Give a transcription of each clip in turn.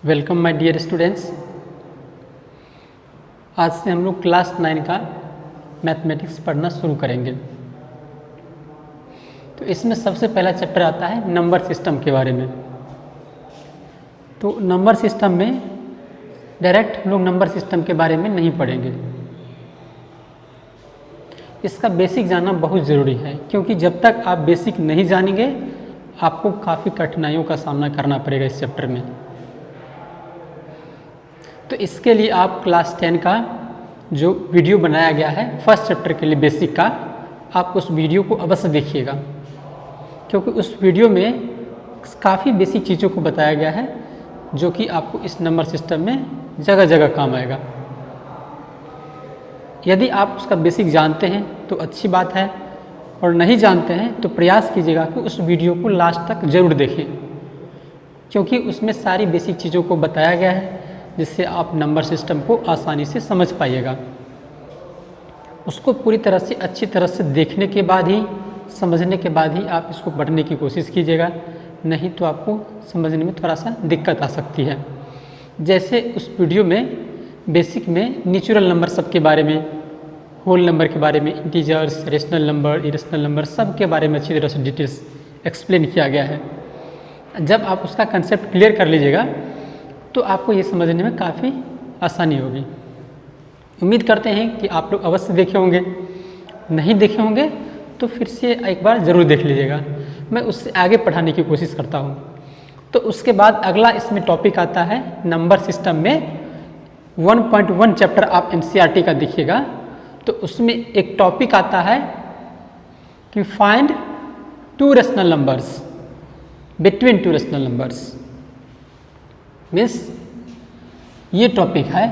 Welcome my dear students. आज से हम लोग क्लास 9 का मैथमेटिक्स पढ़ना शुरू करेंगे। तो इसमें सबसे पहला चैप्टर आता है नंबर सिस्टम के बारे में। तो नंबर सिस्टम में डायरेक्ट हम लोग नंबर सिस्टम के बारे में नहीं पढ़ेंगे। इसका बेसिक जानना बहुत ज़रूरी है, क्योंकि जब तक आप बेसिक नहीं जानेंगे आपको काफ़ी कठिनाइयों का सामना करना पड़ेगा इस चैप्टर में। तो इसके लिए आप क्लास 10 का जो वीडियो बनाया गया है फर्स्ट चैप्टर के लिए बेसिक का, आप उस वीडियो को अवश्य देखिएगा, क्योंकि उस वीडियो में काफ़ी बेसिक चीज़ों को बताया गया है जो कि आपको इस नंबर सिस्टम में जगह जगह काम आएगा। यदि आप उसका बेसिक जानते हैं तो अच्छी बात है, और नहीं जानते हैं तो प्रयास कीजिएगा कि उस वीडियो को लास्ट तक ज़रूर देखें, क्योंकि उसमें सारी बेसिक चीज़ों को बताया गया है जिससे आप नंबर सिस्टम को आसानी से समझ पाइएगा। उसको पूरी तरह से अच्छी तरह से देखने के बाद ही, समझने के बाद ही आप इसको पढ़ने की कोशिश कीजिएगा, नहीं तो आपको समझने में थोड़ा सा दिक्कत आ सकती है। जैसे उस वीडियो में बेसिक में नेचुरल नंबर सब के बारे में, होल नंबर के बारे में, integers, rational number, irrational number सब के बारे में अच्छी तरह से डिटेल्स एक्सप्लेन किया गया है। जब आप उसका कंसेप्ट क्लियर कर लीजिएगा तो आपको ये समझने में काफ़ी आसानी होगी। उम्मीद करते हैं कि आप लोग अवश्य देखे होंगे, नहीं देखे होंगे तो फिर से एक बार ज़रूर देख लीजिएगा। मैं उससे आगे पढ़ाने की कोशिश करता हूँ। तो उसके बाद अगला इसमें टॉपिक आता है नंबर सिस्टम में 1.1 चैप्टर आप NCERT का देखिएगा। तो उसमें एक टॉपिक आता है कि find two rational numbers between two rational numbers. Means ये टॉपिक है।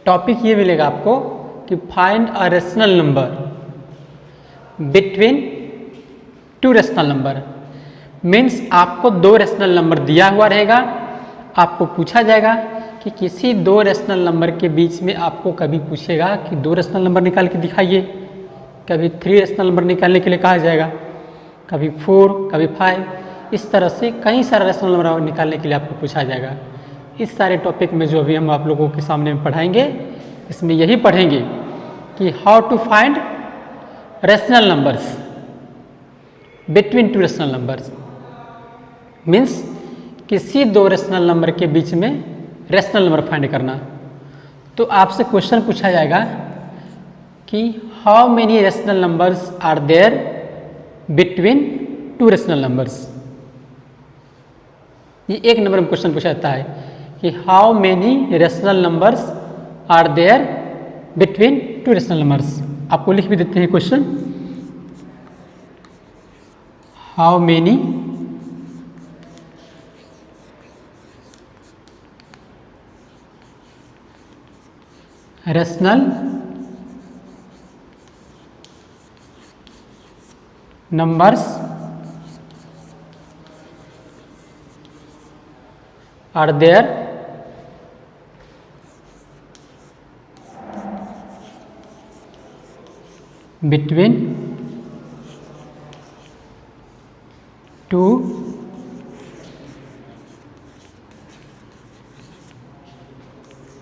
टॉपिक ये मिलेगा आपको कि find a rational number between two rational number. Means आपको दो रेशनल नंबर दिया हुआ रहेगा, आपको पूछा जाएगा कि किसी दो रेशनल नंबर के बीच में, आपको कभी पूछेगा कि दो रेशनल नंबर निकाल के दिखाइए, कभी 3 रेशनल नंबर निकालने के लिए कहा जाएगा, कभी 4, कभी 5, इस तरह से कई सारे रेशनल नंबर निकालने के लिए आपको पूछा जाएगा। इस सारे टॉपिक में जो अभी हम आप लोगों के सामने पढ़ाएंगे, इसमें यही पढ़ेंगे कि how to find rational numbers between two rational numbers. Means किसी दो रेशनल नंबर के बीच में रेशनल नंबर फाइंड करना। तो आपसे क्वेश्चन पूछा जाएगा कि how many rational numbers are there between two rational numbers. ये एक नंबर में क्वेश्चन पूछा जाता है कि how many rational numbers are there between two rational numbers. आपको लिख भी देते हैं question, how many rational numbers are there between two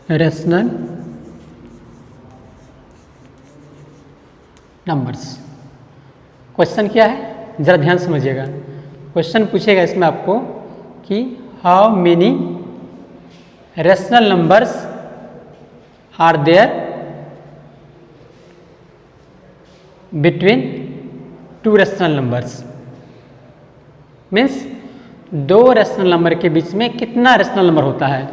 rational numbers। Question क्या है जरा ध्यान समझिएगा। क्वेश्चन पूछेगा इसमें आपको कि how many rational numbers are there between two rational numbers. Means दो रेशनल नंबर के बीच में कितना रेशनल नंबर होता है।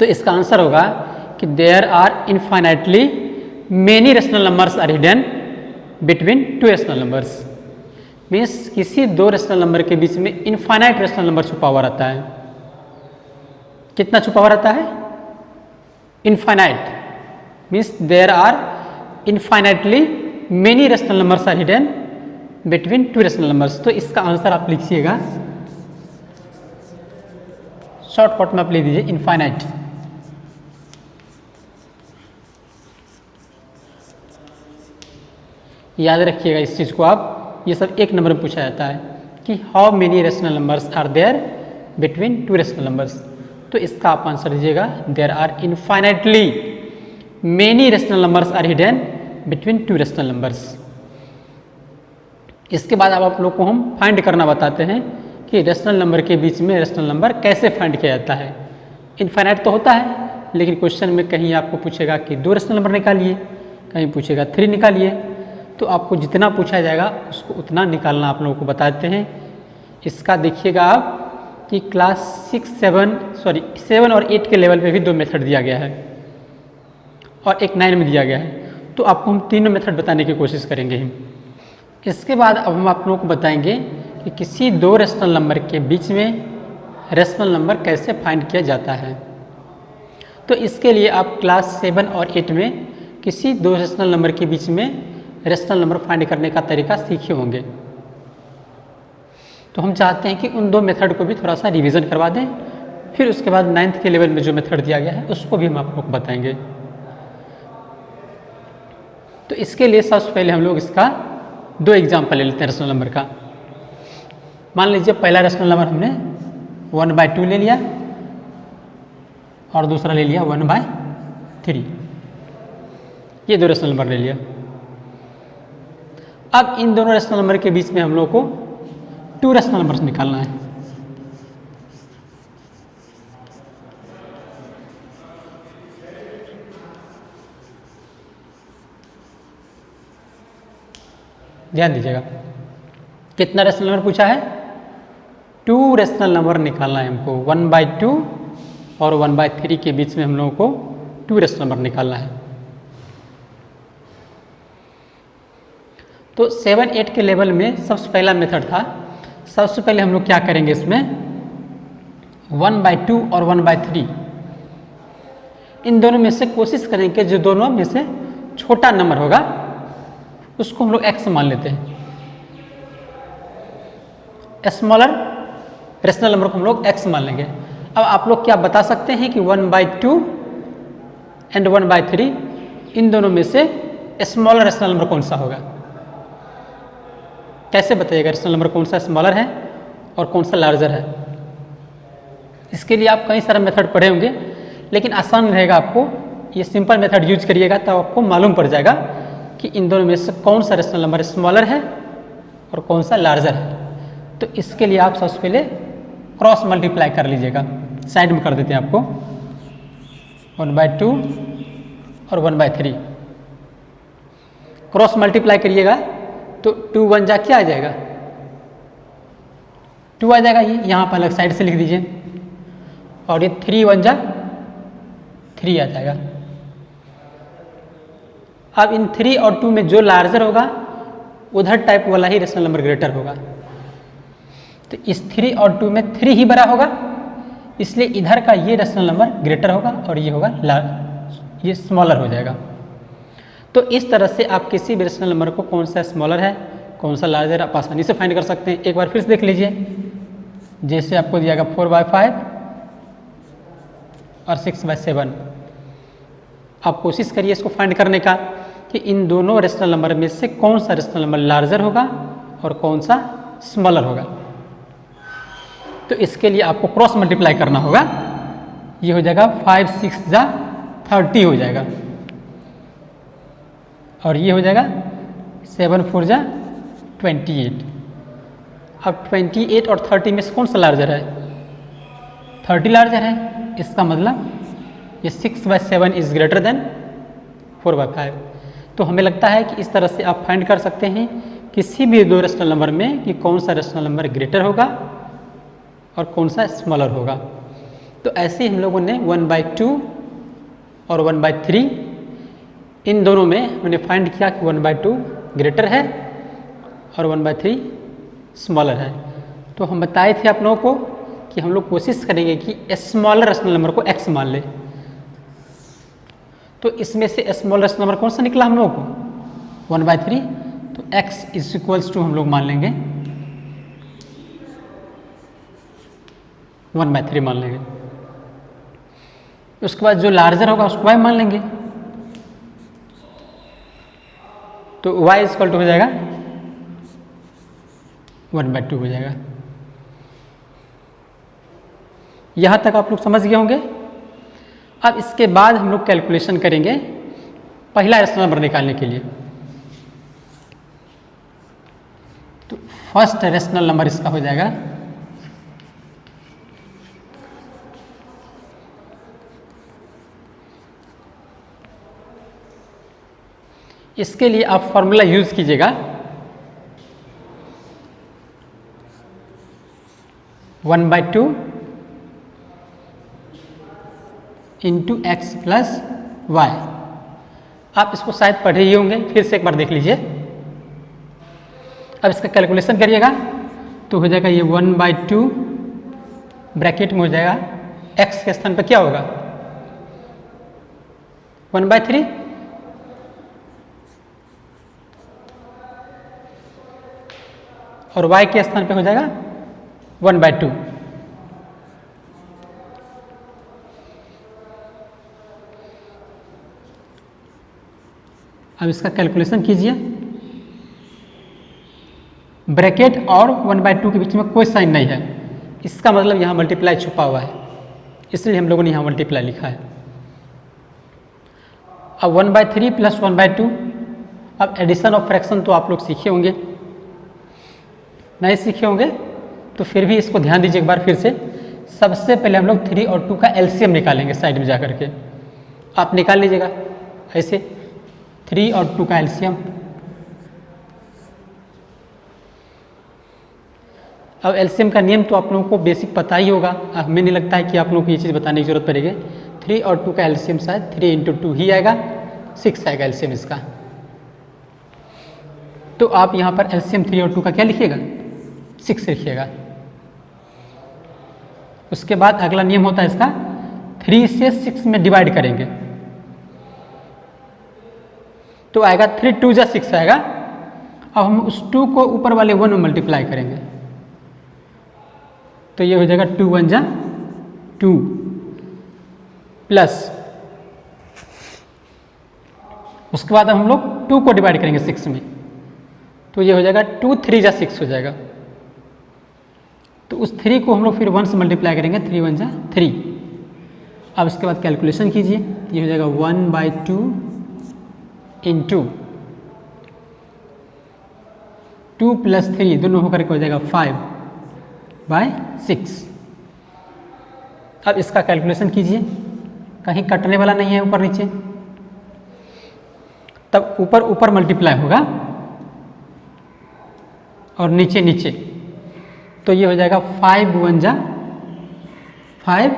तो इसका आंसर होगा कि there are infinitely many rational numbers are hidden between two rational numbers. Means किसी दो रेशनल नंबर के बीच में इनफाइनाइट रेशनल नंबर छुपा हुआ रहता है। कितना छुपा हुआ रहता है? Infinite. Means there are infinitely many rational numbers are hidden between two rational numbers. तो इसका आंसर आप लिखिएगा, शॉर्टकट में आप लिख दीजिए इनफाइनाइट। याद रखिएगा इस चीज़ को आप, ये सब एक नंबर में पूछा जाता है कि how many rational numbers are there between two rational numbers. तो इसका आप आंसर दीजिएगा there are infinitely many rational numbers are hidden between two rational numbers. इसके बाद अब आप लोग को हम फाइंड करना बताते हैं कि रेशनल नंबर के बीच में रेशनल नंबर कैसे फाइंड किया जाता है। इनफाइनाइट तो होता है, लेकिन क्वेश्चन में कहीं आपको पूछेगा कि दो रेशनल नंबर निकालिए, कहीं पूछेगा 3 निकालिए, तो आपको जितना पूछा जाएगा उसको उतना निकालना आप लोगों को बताते हैं। इसका देखिएगा आप कि क्लास 7 और 8 के लेवल पे भी 2 मेथड दिया गया है और एक 9 में दिया गया है। तो आपको हम तीनों मेथड बताने की कोशिश करेंगे हम। इसके बाद अब हम आप लोगों को बताएंगे कि किसी दो रेशनल नंबर के बीच में रेशनल नंबर कैसे फाइंड किया जाता है। तो इसके लिए आप क्लास 7 और 8 में किसी दो रेशनल नंबर के बीच में रेशनल नंबर फाइंड करने का तरीका सीखे होंगे। तो हम चाहते हैं कि उन 2 मेथड को भी थोड़ा सा रिवीजन करवा दें, फिर उसके बाद 9th के लेवल में जो मेथड दिया गया है उसको भी हम आप लोग को बताएंगे। तो इसके लिए सबसे पहले हम लोग इसका 2 एग्जाम्पल ले लेते हैं रेशनल नंबर का। मान लीजिए पहला रेशनल नंबर हमने 1/2 ले लिया और दूसरा ले लिया 1/3। ये 2 रेशनल नंबर ले लिया। अब इन दोनों रेशनल नंबर के बीच में हम लोग को 2 रेशनल नंबर्स निकालना है। ध्यान दीजिएगा, कितना रेशनल नंबर पूछा है? 2 रेशनल नंबर निकालना है हमको। 1/2 और 1/3 के बीच में हम लोगों को 2 रेशनल नंबर निकालना है। तो 7, 8 के लेवल में सबसे पहला मेथड था। सबसे पहले हम लोग क्या करेंगे, इसमें 1/2 और 1/3 इन दोनों में से कोशिश करेंगे कि जो दोनों में से छोटा नंबर होगा उसको हम लोग x मान लेते हैं। स्मॉलर रेशनल नंबर को हम लोग x मान लेंगे। अब आप लोग क्या बता सकते हैं कि 1/2 एंड 1/3 इन दोनों में से स्मॉलर रेशनल नंबर कौन सा होगा? कैसे बताइएगा रेशनल नंबर कौन सा स्मॉलर है और कौन सा लार्जर है? इसके लिए आप कई सारे मेथड पढ़े होंगे, लेकिन आसान रहेगा आपको ये सिंपल मेथड यूज करिएगा तब आपको मालूम पड़ जाएगा कि इन दोनों में से कौन सा रेशनल नंबर स्मॉलर है और कौन सा लार्जर है। तो इसके लिए आप सबसे पहले क्रॉस मल्टीप्लाई कर लीजिएगा। साइड में कर देते हैं आपको 1/2 और 1/3 क्रॉस मल्टीप्लाई करिएगा तो 2 1 जा क्या आ जाएगा? 2 आ जाएगा। ये यहाँ पर अलग साइड से लिख दीजिए और ये 3 1 जा 3 आ जाएगा। अब इन 3 और 2 में जो लार्जर होगा उधर टाइप वाला ही रेशनल नंबर ग्रेटर होगा। तो इस 3 और 2 में 3 ही बड़ा होगा, इसलिए इधर का ये रेशनल नंबर ग्रेटर होगा और ये होगा ये स्मॉलर हो जाएगा। तो इस तरह से आप किसी भी रेशनल नंबर को कौन सा स्मॉलर है कौन सा लार्जर आप आसानी से फाइंड कर सकते हैं। एक बार फिर से देख लीजिए, जैसे आपको दिया गया 4/5 और 6/7। आप कोशिश करिए इसको फाइंड करने का कि इन दोनों रेशनल नंबर में से कौन सा रेशनल नंबर लार्जर होगा और कौन सा स्मॉलर होगा। तो इसके लिए आपको क्रॉस मल्टीप्लाई करना होगा। ये हो जाएगा 5 6 जा 30 हो जाएगा और ये हो जाएगा 7 4 जा 28। अब 28 और 30 में से कौन सा लार्जर है? 30 लार्जर है। इसका मतलब ये 6/7 इज ग्रेटर देन 4/5। तो हमें लगता है कि इस तरह से आप फाइंड कर सकते हैं किसी भी दो रेशनल नंबर में कि कौन सा रेशनल नंबर ग्रेटर होगा और कौन सा स्मॉलर होगा। तो ऐसे ही हम लोगों ने 1/2 और 1/3 इन दोनों में मैंने फाइंड किया कि 1/2 ग्रेटर है और 1/3 स्मॉलर है। तो हम बताए थे आप लोगों को कि हम लोग कोशिश करेंगे कि स्मॉलर रेशनल नंबर को x मान ले। तो इसमें से स्मॉलर रेशनल नंबर कौन सा निकला हम लोगों को? 1/3। तो x इक्वल्स टू हम लोग मान लेंगे 1/3 मान लेंगे। उसके बाद जो लार्जर होगा उसको y मान लेंगे। तो y इक्वल टू हो जाएगा 1/2 हो जाएगा। यहां तक आप लोग समझ गए होंगे। अब इसके बाद हम लोग कैलकुलेशन करेंगे पहला रेशनल नंबर निकालने के लिए। तो फर्स्ट रेशनल नंबर इसका हो जाएगा इसके लिए आप फॉर्मूला यूज कीजिएगा 1/2 इंटू एक्स प्लस वाई। आप इसको शायद पढ़े ही होंगे, फिर से एक बार देख लीजिए। अब इसका कैलकुलेशन करिएगा तो हो जाएगा ये 1/2 ब्रैकेट में हो जाएगा x के स्थान पर क्या होगा 1/3 और y के स्थान पे हो जाएगा 1/2। अब इसका कैलकुलेशन कीजिए। ब्रैकेट और 1/2 के बीच में कोई साइन नहीं है, इसका मतलब यहाँ मल्टीप्लाई छुपा हुआ है, इसलिए हम लोगों ने यहाँ मल्टीप्लाई लिखा है। अब 1/3 प्लस 1/2। अब एडिशन ऑफ फ्रैक्शन तो आप लोग सीखे होंगे, नहीं सीखे होंगे तो फिर भी इसको ध्यान दीजिए एक बार फिर से। सबसे पहले हम लोग 3 और 2 का एलसीएम निकालेंगे साइड में जाकर के। आप निकाल लीजिएगा ऐसे 3 और 2 का एलसीएम। अब एलसीएम का नियम तो आप लोगों को बेसिक पता ही होगा, हमें नहीं लगता है कि आप लोगों को ये चीज़ बताने की जरूरत पड़ेगी। 3 और 2 का एलसीएम शायद 3 इंटू 2 ही आएगा, 6 आएगा एलसीएम इसका। तो आप यहाँ पर एलसीएम 3 और 2 का क्या लिखिएगा 6 लिखिएगा। उसके बाद अगला नियम होता है इसका 3 से 6 में डिवाइड करेंगे तो आएगा 3 2 जा 6 आएगा। अब हम उस 2 को ऊपर वाले 1 में मल्टीप्लाई करेंगे तो ये हो जाएगा 2 1 जा 2 प्लस उसके बाद हम लोग 2 को डिवाइड करेंगे 6 में तो ये हो जाएगा 2 3 जा 6 हो जाएगा। तो उस 3 को हम लोग फिर 1 से मल्टीप्लाई करेंगे 3 1 जा 3। अब इसके बाद कैलकुलेशन कीजिए, ये हो जाएगा 1/2 इंटू 2 प्लस 3 दोनों होकर के हो जाएगा 5/6। अब इसका कैलकुलेशन कीजिए, कहीं कटने वाला नहीं है ऊपर नीचे, तब ऊपर ऊपर मल्टीप्लाई होगा और नीचे नीचे। तो ये हो जाएगा 5 1 जा 5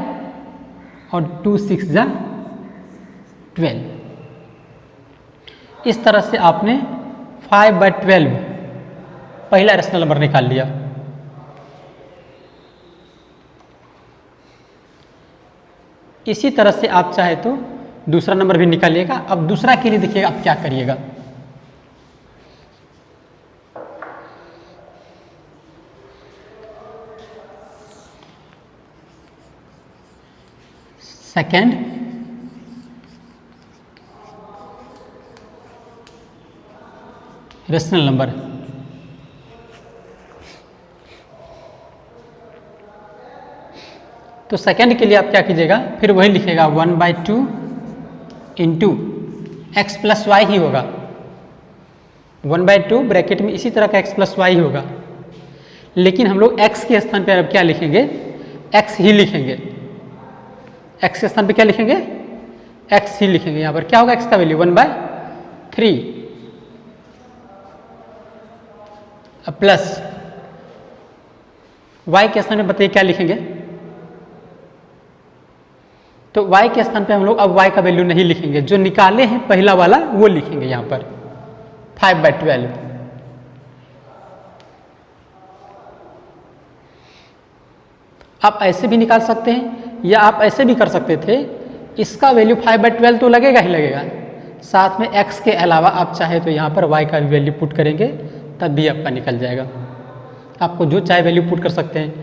और 2 6 जा 12। इस तरह से आपने 5/12 पहला रेशनल नंबर निकाल लिया। इसी तरह से आप चाहे तो दूसरा नंबर भी निकालिएगा। अब दूसरा के लिए देखिएगा आप क्या करिएगा। सेकेंड रेशनल नंबर, तो सेकेंड के लिए आप क्या कीजिएगा, फिर वही लिखिएगा 1/2 into x plus why he होगा। 1/2 ब्रैकेट में इसी तरह का x प्लस वाई होगा, लेकिन हम लोग x के स्थान पर अब क्या लिखेंगे, x ही लिखेंगे। x के स्थान पे क्या लिखेंगे, x ही लिखेंगे। यहाँ पर क्या होगा x का वैल्यू 1/3 अब प्लस y के स्थान में बताइए क्या लिखेंगे, तो y के स्थान पे हम लोग अब y का वैल्यू नहीं लिखेंगे, जो निकाले हैं पहला वाला वो लिखेंगे यहाँ पर 5/12। आप ऐसे भी निकाल सकते हैं या आप ऐसे भी कर सकते थे, इसका वैल्यू 5/12 तो लगेगा ही लगेगा, साथ में x के अलावा आप चाहे तो यहाँ पर y का वैल्यू पुट करेंगे तब भी आपका निकल जाएगा। आपको जो चाहे वैल्यू पुट कर सकते हैं,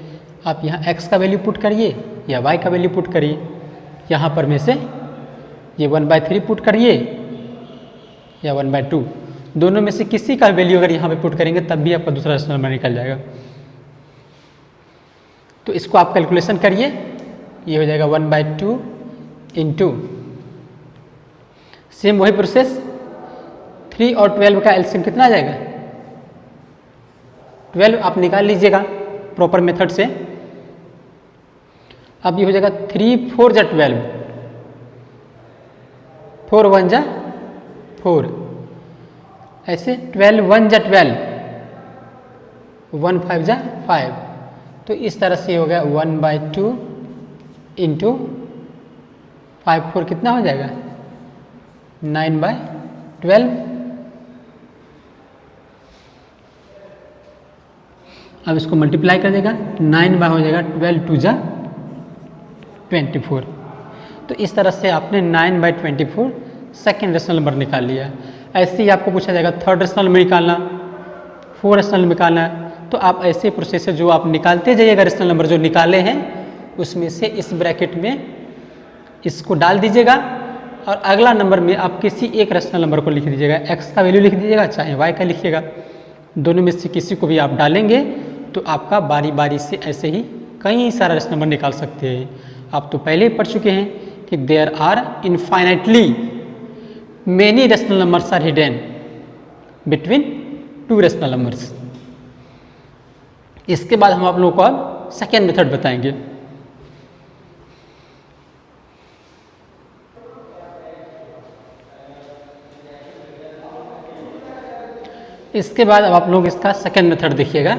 आप यहाँ x का वैल्यू पुट करिए या y का वैल्यू पुट करिए, यहाँ पर में से ये 1/3 पुट करिए या 1/2, दोनों में से किसी का वैल्यू अगर यहाँ पे पुट करेंगे तब भी आपका दूसरा रेशनल नंबर निकल जाएगा। तो इसको आप कैलकुलेशन करिए, ये हो जाएगा 1/2 इंटू, सेम वही प्रोसेस 3 और 12 का एलसीएम कितना आ जाएगा 12, आप निकाल लीजिएगा प्रॉपर मेथड से। अब ये हो जाएगा 3 4 जा 12, 4 1 जा 4, ऐसे 12 1 जा 12, 1 5 जा 5, तो इस तरह से हो गया 1/2 इंटू 5 4 कितना हो जाएगा 9/12। अब इसको मल्टीप्लाई कर देगा, 9 बाय हो जाएगा 12 2 जा 24। तो इस तरह से आपने 9/24 सेकेंड रेशनल नंबर निकाल लिया। ऐसे ही आपको पूछा जाएगा थर्ड रेशनल नंबर निकालना, फोर्थ रेशनल निकालना है, तो आप ऐसे प्रोसेस से जो आप निकालते जाइएगा रेशनल नंबर जो निकाले हैं उसमें से इस ब्रैकेट में इसको डाल दीजिएगा और अगला नंबर में आप किसी एक रेशनल नंबर को लिख दीजिएगा, x का वैल्यू लिख दीजिएगा चाहे y का लिखिएगा, दोनों में से किसी को भी आप डालेंगे तो आपका बारी बारी से ऐसे ही कई सारा रेशनल नंबर निकाल सकते हैं। आप तो पहले ही पढ़ चुके हैं कि there are infinitely many rational numbers are hidden between 2 rational numbers. इसके बाद हम आप लोगों को अब सेकेंड मेथड बताएंगे। इसके बाद अब आप लोग इसका सेकेंड मेथड देखिएगा।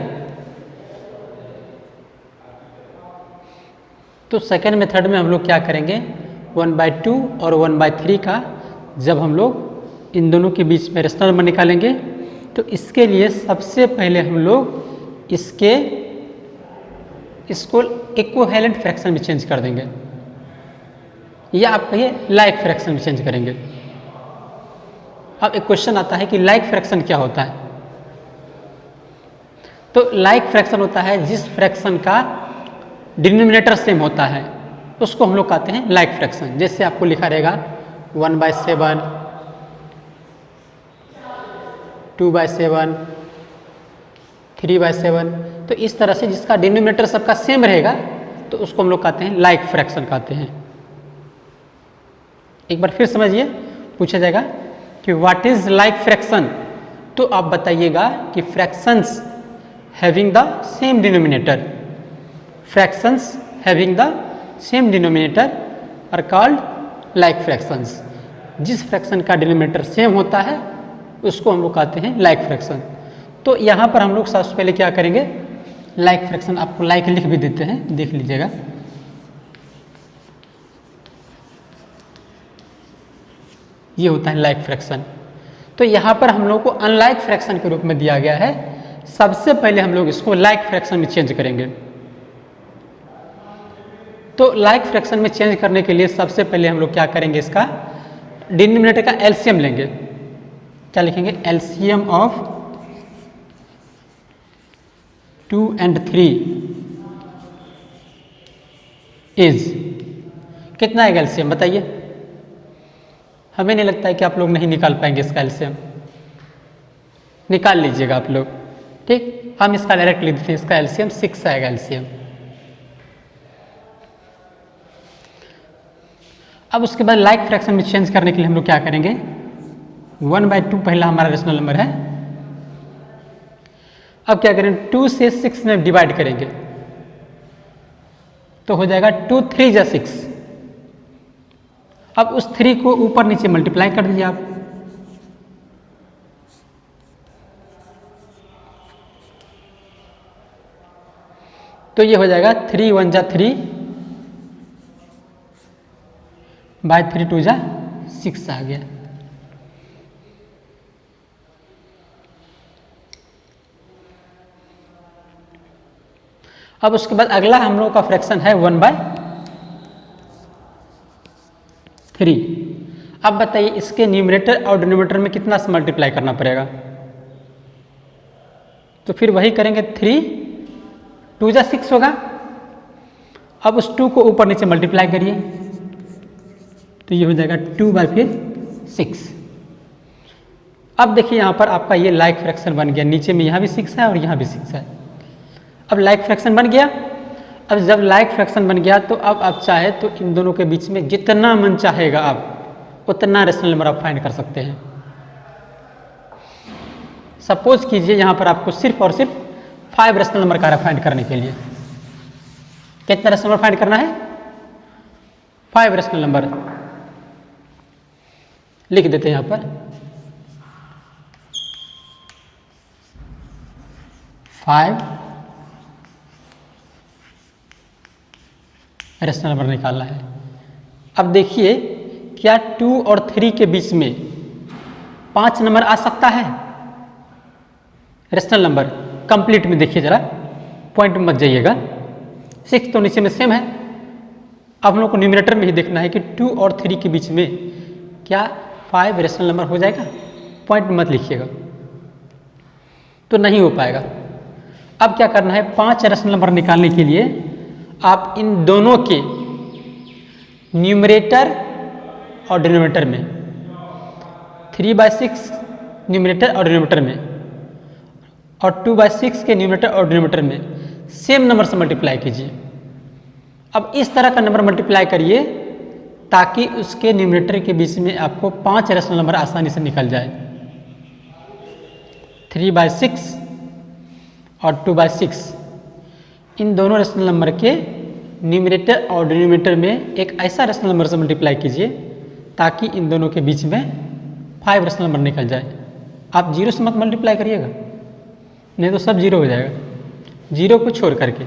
तो सेकेंड मेथड में हम लोग क्या करेंगे 1/2 और 1/3 का जब हम लोग इन दोनों के बीच में रेशनल नंबर निकालेंगे तो इसके लिए सबसे पहले हम लोग इसको इक्विवेलेंट फ्रैक्शन में चेंज कर देंगे या आप कहिए लाइक फ्रैक्शन में चेंज करेंगे। अब एक क्वेश्चन आता है कि लाइक फ्रैक्शन क्या होता है। तो लाइक फ्रैक्शन होता है जिस फ्रैक्शन का डिनोमिनेटर सेम होता है उसको हम लोग कहते हैं लाइक फ्रैक्शन। जैसे आपको लिखा रहेगा 1/7, 2/7, 3/7, तो इस तरह से जिसका डिनोमिनेटर सबका सेम रहेगा तो उसको हम लोग कहते हैं लाइक फ्रैक्शन कहते हैं। एक बार फिर समझिए, पूछा जाएगा कि व्हाट इज लाइक फ्रैक्शन, तो आप बताइएगा कि fractions having the same denominator, fractions having the same denominator are called like fractions. जिस फ्रैक्शन का डिनोमिनेटर सेम होता है उसको हम लोग कहते हैं लाइक फ्रैक्शन। तो यहाँ पर हम लोग सबसे पहले क्या करेंगे, लाइक फ्रैक्शन, आपको लाइक लिख भी देते हैं, देख लीजिएगा। ये होता है लाइक फ्रैक्शन। तो यहाँ पर हम लोग को अनलाइक फ्रैक्शन के रूप में दिया गया है। सबसे पहले हम लोग इसको लाइक फ्रैक्शन में चेंज करेंगे। तो लाइक फ्रैक्शन में चेंज करने के लिए सबसे पहले हम लोग क्या करेंगे, इसका डिनोमिनेटर का एलसीएम लेंगे। क्या लिखेंगे, एलसीएम ऑफ 2 and 3 इज, कितना है एलसीएम बताइए। हमें नहीं लगता है कि आप लोग नहीं निकाल पाएंगे इसका एलसीएम, निकाल लीजिएगा आप लोग, ठीक। हम इसका डायरेक्ट लिख देते हैं, इसका एलसीएम 6 आएगा एलसीएम। अब उसके बाद लाइक फ्रैक्शन में चेंज करने के लिए हम लोग क्या करेंगे, 1/2 पहला हमारा रेशनल नंबर है। अब क्या करें, 2 से 6 में डिवाइड करेंगे तो हो जाएगा 2 3 जा 6। अब उस 3 को ऊपर नीचे मल्टीप्लाई कर दीजिए आप। तो ये हो जाएगा 3 1 जा 3, बाय 3 2 जा 6 आ गया। अब उसके बाद अगला हम लोग का फ्रैक्शन है 1/3। अब बताइए इसके न्यूमरेटर और डिनोमिनेटर में कितना से मल्टीप्लाई करना पड़ेगा। तो फिर वही करेंगे, 3 2 जा 6 होगा। अब उस 2 को ऊपर नीचे मल्टीप्लाई करिए तो ये हो जाएगा 2/6। अब देखिए यहाँ पर आपका ये लाइक फ्रैक्शन बन गया, नीचे में यहाँ भी 6 है और यहाँ भी 6 है। अब लाइक फ्रैक्शन बन गया। अब जब लाइक फ्रैक्शन बन गया तो अब आप चाहे तो इन दोनों के बीच में जितना मन चाहेगा आप उतना रेशनल नंबर आप फाइंड कर सकते हैं। सपोज कीजिए यहाँ पर आपको सिर्फ और सिर्फ 5 रेशनल नंबर का फाइंड करने के लिए कितना रेशनल नंबर फाइंड करना है, 5 रेशनल नंबर लिख देते हैं यहाँ पर। 5 रेशनल नंबर निकालना है। अब देखिए क्या 2 और 3 के बीच में 5 नंबर आ सकता है रेशनल नंबर कंप्लीट में। देखिए जरा, पॉइंट मत जाइएगा, 6 तो नीचे में सेम है। अब हम लोग को न्यूमरेटर में ही देखना है कि 2 और 3 के बीच में क्या 5 रेशनल नंबर हो जाएगा। पॉइंट मत लिखिएगा, तो नहीं हो पाएगा। अब क्या करना है, 5 रेशनल नंबर निकालने के लिए आप इन दोनों के न्यूमरेटर और डिनोमिनेटर में 3/6 न्यूमरेटर और डिनोमिनेटर में और 2/6 के न्यूमरेटर और डिनोमिनेटर में सेम नंबर से मल्टीप्लाई कीजिए। अब इस तरह का नंबर मल्टीप्लाई करिए ताकि उसके न्यूमरेटर के बीच में आपको 5 रेशनल नंबर आसानी से निकल जाए। 3/6 और 2/6 इन दोनों रेशनल नंबर के न्यूमरेटर और डिनोमिनेटर में एक ऐसा रेशनल नंबर से मल्टीप्लाई कीजिए ताकि इन दोनों के बीच में 5 रेशनल नंबर निकल जाए। आप 0 से मत मल्टीप्लाई करिएगा, नहीं तो सब 0 हो जाएगा, 0 को छोड़ करके।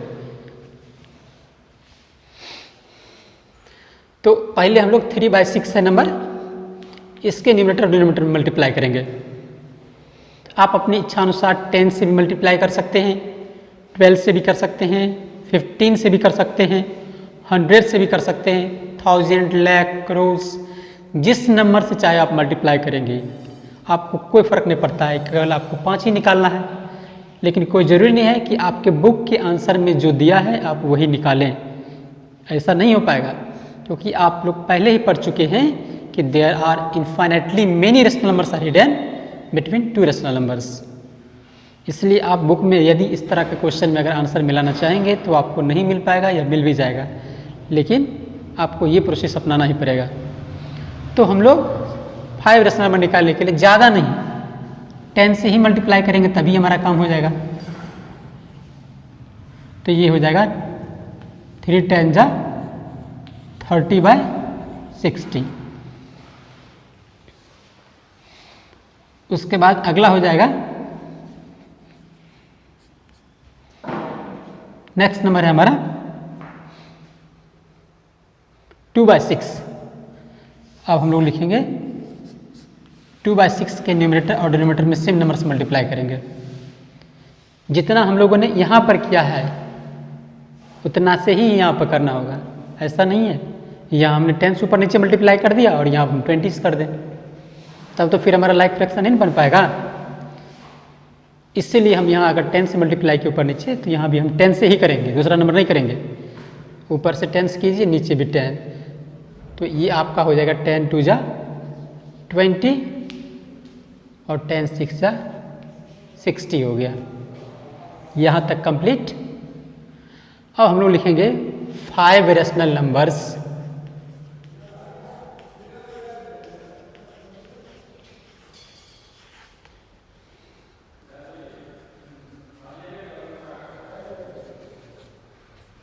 तो पहले हम लोग 3/6 है नंबर, इसके न्यूमरेटर और डिनोमिनेटर में मल्टीप्लाई करेंगे। आप अपनी इच्छा अनुसार 10 से भी मल्टीप्लाई कर सकते हैं, 12 से भी कर सकते हैं, 15 से भी कर सकते हैं, 100 से भी कर सकते हैं, 1000, लाख, करोड़, जिस नंबर से चाहे आप मल्टीप्लाई करेंगे आपको कोई फ़र्क नहीं पड़ता है। केवल आपको 5 ही निकालना है। लेकिन कोई ज़रूरी नहीं है कि आपके बुक के आंसर में जो दिया है आप वही निकालें, ऐसा नहीं हो पाएगा, क्योंकि आप लोग पहले ही पढ़ चुके हैं कि there are infinitely many rational numbers are hidden between 2 rational numbers. इसलिए आप बुक में यदि इस तरह के क्वेश्चन में अगर आंसर मिलाना चाहेंगे तो आपको नहीं मिल पाएगा या मिल भी जाएगा, लेकिन आपको ये प्रोसेस अपनाना ही पड़ेगा। तो हम लोग 5 रेशनल नंबर निकालने के लिए ज़्यादा नहीं 10 से ही मल्टीप्लाई करेंगे तभी हमारा काम हो जाएगा। तो ये हो जाएगा 3 10 जा 30/60। उसके बाद अगला हो जाएगा, नेक्स्ट नंबर है हमारा 2/6। अब हम लोग लिखेंगे 2/6 के न्यूमरेटर और डिनोमिनेटर में सेम नंबर से मल्टीप्लाई करेंगे। जितना हम लोगों ने यहाँ पर किया है उतना से ही यहाँ पर करना होगा। ऐसा नहीं है यहाँ हमने 10 से ऊपर नीचे मल्टीप्लाई कर दिया और यहाँ हम 20 कर दें, तब तो फिर हमारा लाइक फ्रैक्शन नहीं बन पाएगा। इसीलिए हम यहाँ अगर 10 से मल्टीप्लाई के ऊपर नीचे तो यहाँ भी हम 10 से ही करेंगे, दूसरा नंबर नहीं करेंगे। ऊपर से 10 कीजिए, नीचे भी 10, तो ये आपका हो जाएगा 10 2 जा 20 और 10 6 जा 60 हो गया। यहाँ तक कंप्लीट। अब हम लोग लिखेंगे 5 रेशनल नंबर्स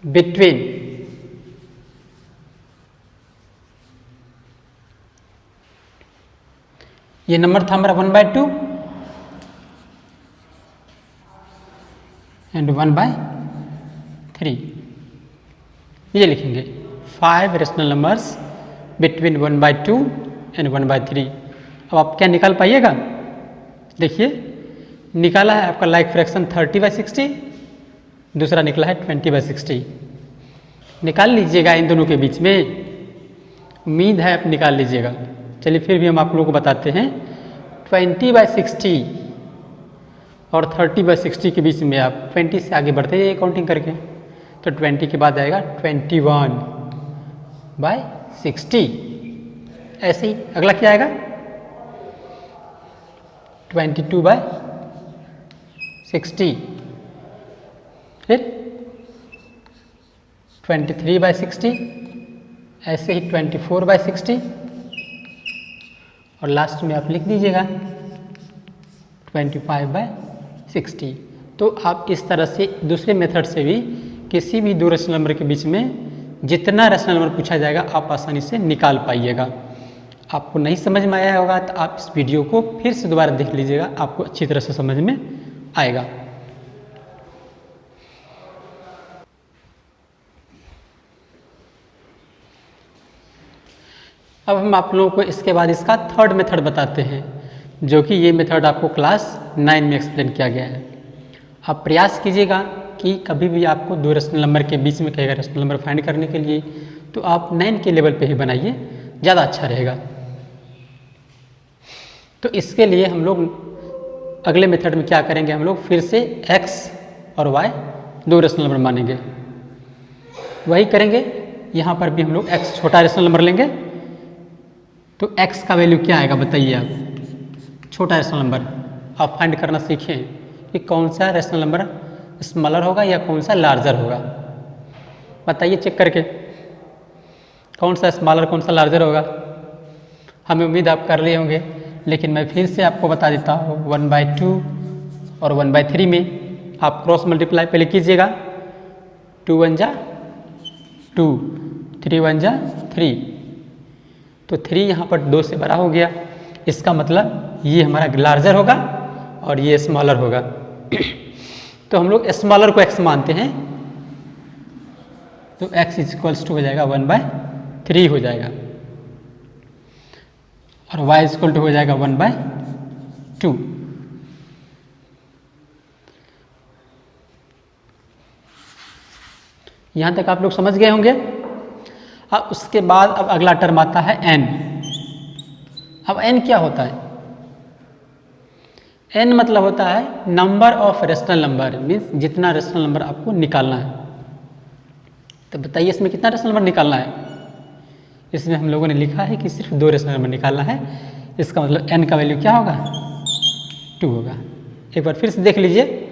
बिटवीन ये नंबर था हमारा 1/2 एंड 1/3। ये लिखेंगे 5 रेशनल नंबर्स बिटवीन 1/2 एंड 1/3। अब आप क्या निकाल पाइएगा? देखिए निकाला है आपका लाइक फ्रैक्शन 30/60, दूसरा निकला है 20/60। निकाल लीजिएगा इन दोनों के बीच में, उम्मीद है आप निकाल लीजिएगा। चलिए फिर भी हम आप लोगों को बताते हैं। 20/60 और 30/60 के बीच में आप 20 से आगे बढ़ते जाइए काउंटिंग करके, तो 20 के बाद आएगा 21/60। ऐसे ही अगला क्या आएगा? 22/60, फिर 23/60, ऐसे ही 24/60 और लास्ट में आप लिख दीजिएगा 25/60। तो आप इस तरह से दूसरे मेथड से भी किसी भी दो रेशनल नंबर के बीच में जितना रेशनल नंबर पूछा जाएगा आप आसानी से निकाल पाइएगा। आपको नहीं समझ में आया होगा तो आप इस वीडियो को फिर से दोबारा देख लीजिएगा, आपको अच्छी तरह से समझ में आएगा। अब हम आप लोगों को इसके बाद इसका थर्ड मेथड बताते हैं, जो कि ये मेथड आपको क्लास 9 में एक्सप्लेन किया गया है। आप प्रयास कीजिएगा कि कभी भी आपको दो रेशनल नंबर के बीच में कहेगा रेशनल नंबर फाइंड करने के लिए, तो आप 9 के लेवल पे ही बनाइए, ज़्यादा अच्छा रहेगा। तो इसके लिए हम लोग अगले मेथड में क्या करेंगे, हम लोग फिर से x और y दो रेशनल नंबर मानेंगे। वही करेंगे, यहाँ पर भी हम लोग x छोटा रेशनल नंबर लेंगे। तो x का वैल्यू क्या आएगा बताइए आप? छोटा रेशनल नंबर आप फाइंड करना सीखें कि कौन सा रेशनल नंबर स्मॉलर होगा या कौन सा लार्जर होगा। बताइए चेक करके कौन सा स्मॉलर कौन सा लार्जर होगा। हमें उम्मीद आप कर लिए होंगे, लेकिन मैं फिर से आपको बता देता हूँ 1/2 और 1/3 में आप क्रॉस मल्टीप्लाई पहले कीजिएगा। 2 1 जा 2, 3 1 जा 3, तो 3 यहाँ पर 2 से बड़ा हो गया। इसका मतलब ये हमारा लार्जर होगा और ये स्मॉलर होगा। तो हम लोग स्मॉलर को x मानते हैं, तो x इक्वल्स टू हो जाएगा 1/3 हो जाएगा और y इक्वल टू हो जाएगा 1/2। यहाँ तक आप लोग समझ गए होंगे। अब उसके बाद अब अगला टर्म आता है n। अब n क्या होता है? n मतलब होता है number of rational number, means जितना रेशनल नंबर आपको निकालना है। तो बताइए इसमें कितना रेशनल नंबर निकालना है? इसमें हम लोगों ने लिखा है कि सिर्फ 2 रेशनल नंबर निकालना है। इसका मतलब n का वैल्यू क्या होगा? 2 होगा। एक बार फिर से देख लीजिए,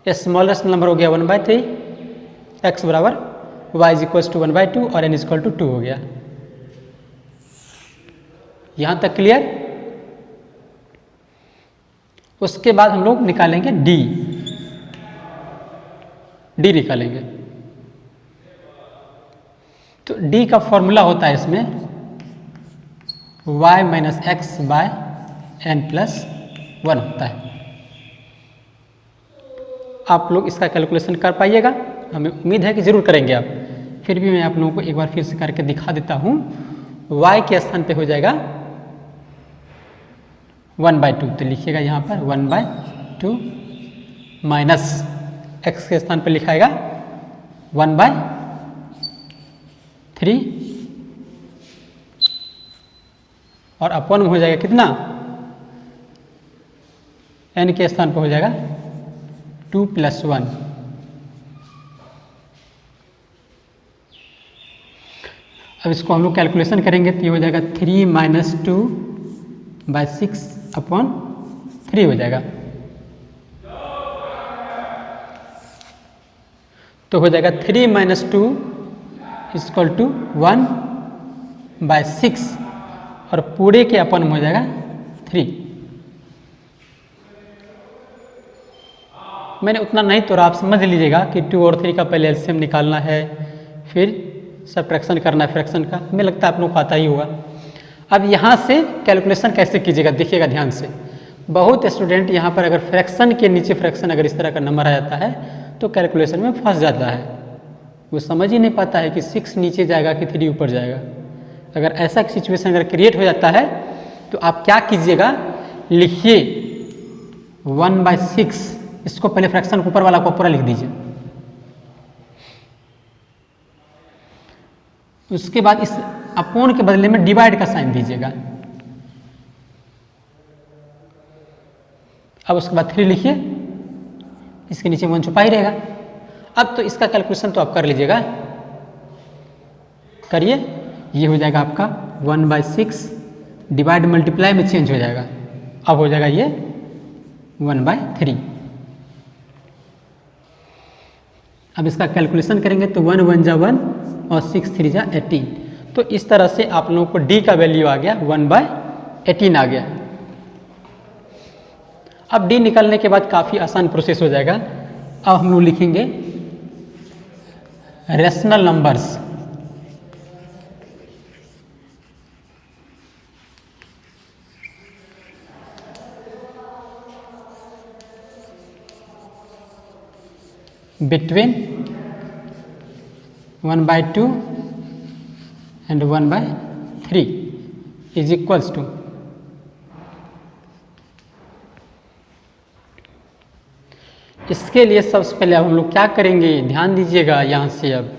स्मॉल रेशनल नंबर हो गया 1/3, x बराबर y इक्वल्स टू 1/2 और n इक्वल टू 2 हो गया। यहाँ तक क्लियर? उसके बाद हम लोग निकालेंगे d निकालेंगे। तो d का फॉर्मूला होता है इसमें y - x/n+1 होता है। आप लोग इसका कैलकुलेशन कर पाइएगा, हमें उम्मीद है कि ज़रूर करेंगे आप। फिर भी मैं आप लोगों को एक बार फिर से करके दिखा देता हूँ। y के स्थान पे हो जाएगा 1/2, तो लिखिएगा यहाँ पर 1/2 माइनस x के स्थान पर लिखाएगा 1/3 और अपॉन में हो जाएगा कितना? n के स्थान पर हो जाएगा 2 + 1। अब इसको हम लोग कैलकुलेशन करेंगे तो ये हो जाएगा 3 - 2/6/3 हो जाएगा। तो हो जाएगा 3 - 2 इक्वल टू 1/6 और पूरे के अपन में हो जाएगा 3। मैंने उतना नहीं तो आप समझ लीजिएगा कि 2 और 3 का पहले एलसीएम निकालना है, फिर सबट्रैक्शन करना है फ्रैक्शन का। हमें लगता है आप लोग को आता ही होगा। अब यहाँ से कैलकुलेशन कैसे कीजिएगा, देखिएगा ध्यान से। बहुत स्टूडेंट यहाँ पर अगर फ्रैक्शन के नीचे फ्रैक्शन अगर इस तरह का नंबर आ जाता है तो कैलकुलेशन में फंस जाता है। वो समझ ही नहीं पाता है कि 6 नीचे जाएगा कि 3 ऊपर जाएगा। अगर ऐसा सिचुएशन अगर क्रिएट हो जाता है तो आप क्या कीजिएगा, लिखिए 1/6, इसको पहले फ्रैक्शन ऊपर वाला को पूरा लिख दीजिए। उसके बाद इस अपोन के बदले में डिवाइड का साइन दीजिएगा। अब उसके बाद 3 लिखिए, इसके नीचे 1 छुपा ही रहेगा। अब तो इसका कैलकुलेशन तो आप कर लीजिएगा, करिए। ये हो जाएगा आपका 1/6 डिवाइड मल्टीप्लाई में चेंज हो जाएगा, अब हो जाएगा ये 1/3। अब इसका कैलकुलेशन करेंगे तो 1 1 जा 1 और 6 3 जा 18। तो इस तरह से आप लोगों को d का वैल्यू आ गया 1/18 आ गया। अब d निकालने के बाद काफ़ी आसान प्रोसेस हो जाएगा। अब हम लोग लिखेंगे rational numbers. Between 1/2 and 1/3 is equals to, इसके लिए सबसे पहले अब हम लोग क्या करेंगे, ध्यान दीजिएगा। यहाँ से अब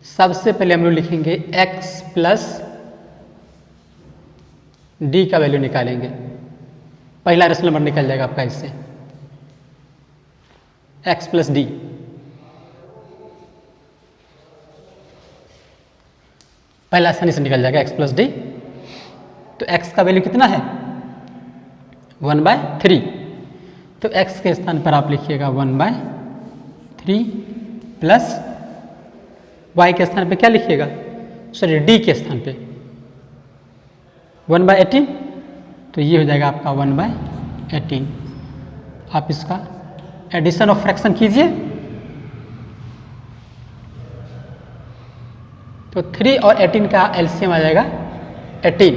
सबसे पहले हम लोग लिखेंगे x प्लस d का वैल्यू निकालेंगे। पहला रेशनल नंबर निकल जाएगा आपका इससे, x प्लस d। पहला आसानी से निकल जाएगा x प्लस d। तो x का वैल्यू कितना है 1/3, तो x के स्थान पर आप लिखिएगा 1/3 प्लस y के स्थान पे क्या लिखिएगा, सॉरी d के स्थान पे 1/18, तो ये हो जाएगा आपका 1/18। आप इसका एडिशन ऑफ फ्रैक्शन कीजिए, तो 3 और 18 का एलसीएम आ जाएगा 18।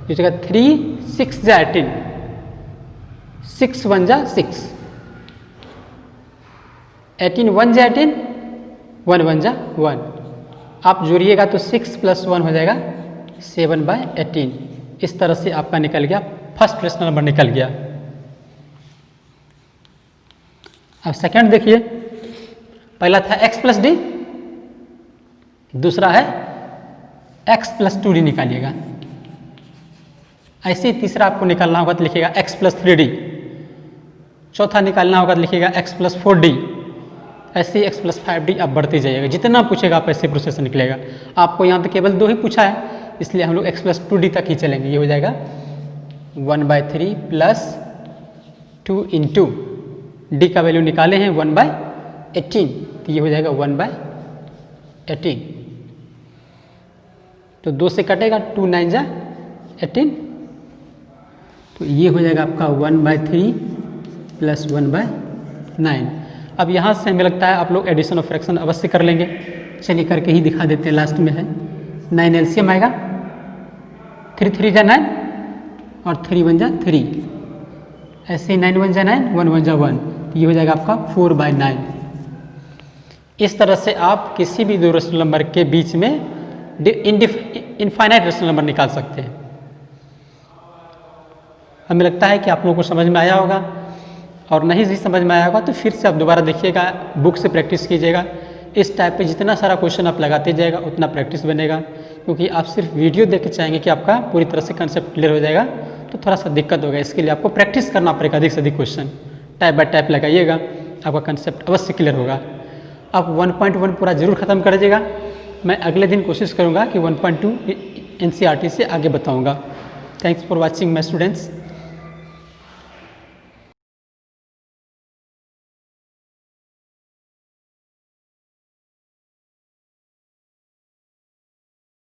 इस जगह 3 6 जा 18, 6 1 जा 6, 18 1 जा 18, 1 1 जा 1। आप जोड़िएगा तो 6 + 1 हो जाएगा 7/18। इस तरह से आपका निकल गया, फर्स्ट रेशनल नंबर निकल गया। अब सेकंड देखिए, पहला था x प्लस डी, दूसरा है x प्लस 2d निकालिएगा। ऐसे ही तीसरा आपको निकालना होगा तो लिखिएगा x प्लस 3d, चौथा निकालना होगा तो लिखिएगा x प्लस 4d, ऐसे ही x प्लस 5d आप बढ़ते जाइएगा। जितना पूछेगा आप ऐसे प्रोसेस निकलेगा। आपको यहाँ तो केवल 2 ही पूछा है, इसलिए हम लोग x प्लस 2d तक ही चलेंगे। ये हो जाएगा 1/3 प्लस 2 × d का वैल्यू निकाले हैं 1/18, तो ये हो जाएगा 1/18। तो 2 से कटेगा, 2 9 जा 18, तो ये हो जाएगा आपका 1/3 प्लस 1/9। अब यहाँ से हमें लगता है आप लोग एडिशन ऑफ फ्रैक्शन अवश्य कर लेंगे। चलिए करके ही दिखा देते हैं। लास्ट में है 9 एलसीएम आएगा, 3 3 जा 9 और 3 1 जा 3, ऐसे ही 9 1 जा 9, 1 1 जा 1, ये हो जाएगा आपका 4/9। इस तरह से आप किसी भी दो रेशनल नंबर के बीच में इनफाइनाइट रेशनल नंबर निकाल सकते हैं। हमें लगता है कि आप लोगों को समझ में आया होगा, और नहीं भी समझ में आया होगा तो फिर से आप दोबारा देखिएगा, बुक से प्रैक्टिस कीजिएगा। इस टाइप पे जितना सारा क्वेश्चन आप लगाते जाएगा उतना प्रैक्टिस बनेगा, क्योंकि आप सिर्फ वीडियो देख के चाहेंगे कि आपका पूरी तरह से कंसेप्ट क्लियर हो जाएगा तो थोड़ा सा दिक्कत होगा। इसके लिए आपको प्रैक्टिस करना पड़ेगा, अधिक से अधिक क्वेश्चन टाइप बाय टाइप लगाइएगा, आपका कंसेप्ट अवश्य क्लियर होगा। आप 1.1 पूरा जरूर ख़त्म कर दीजिएगा। मैं अगले दिन कोशिश करूँगा कि 1.2 NCERT से आगे बताऊँगा। Thanks for watching my students.